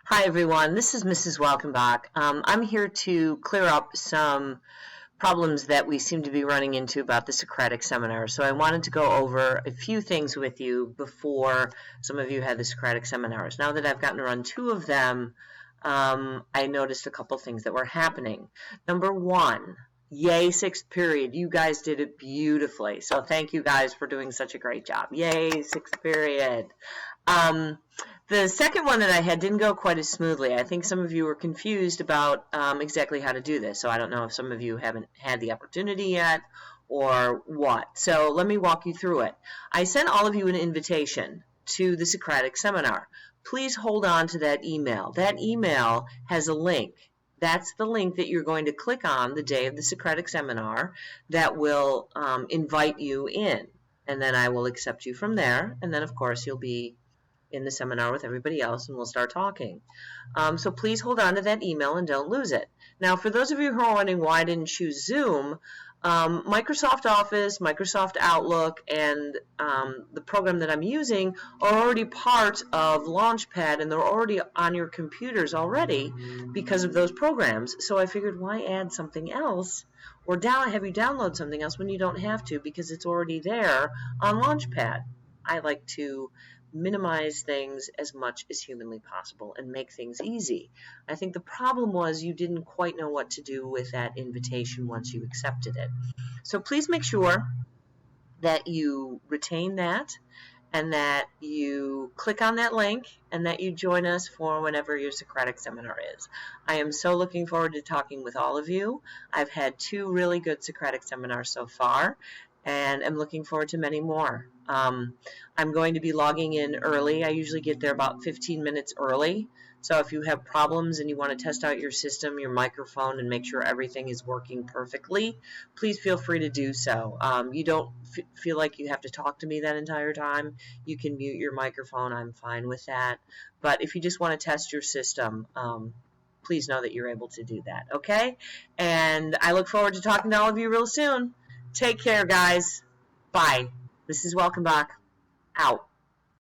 Hi everyone, this is Mrs. Welkenbach. I'm here to clear up some problems that we seem to be running into about the Socratic seminar. So I wanted to go over a few things with you before some of you had the Socratic seminars. Now that I've gotten to run two of them, I noticed a couple things that were happening. Number one, yay, sixth period. You guys did it beautifully. So thank you guys for doing such a great job. Yay, sixth period. The second one that I had didn't go quite as smoothly. I think some of you were confused about exactly how to do this. So I don't know if some of you haven't had the opportunity yet or what. So let me walk you through it. I sent all of you an invitation to the Socratic seminar. Please hold on to that email. That email has a link. That's the link that you're going to click on the day of the Socratic seminar that will invite you in. And then I will accept you from there. And then, of course, you'll be in the seminar with everybody else, and we'll start talking. So please hold on to that email and don't lose it. Now, for those of you who are wondering why I didn't choose Zoom, Microsoft Office, Microsoft Outlook, and the program that I'm using are already part of Launchpad, and they're already on your computers already because of those programs. So I figured, why add something else or have you download something else when you don't have to, because it's already there on Launchpad. I like to minimize things as much as humanly possible and make things easy. I think the problem was you didn't quite know what to do with that invitation once you accepted it. So please make sure that you retain that and that you click on that link and that you join us for whenever your Socratic seminar is. I am so looking forward to talking with all of you. I've had two really good Socratic seminars so far, and I'm looking forward to many more. I'm going to be logging in early. I usually get there about 15 minutes early. So if you have problems and you want to test out your system, your microphone, and make sure everything is working perfectly, please feel free to do so. You don't feel like you have to talk to me that entire time. You can mute your microphone. I'm fine with that. But if you just want to test your system, please know that you're able to do that, okay? And I look forward to talking to all of you real soon. Take care, guys. Bye. Mrs. Welkenbach, out.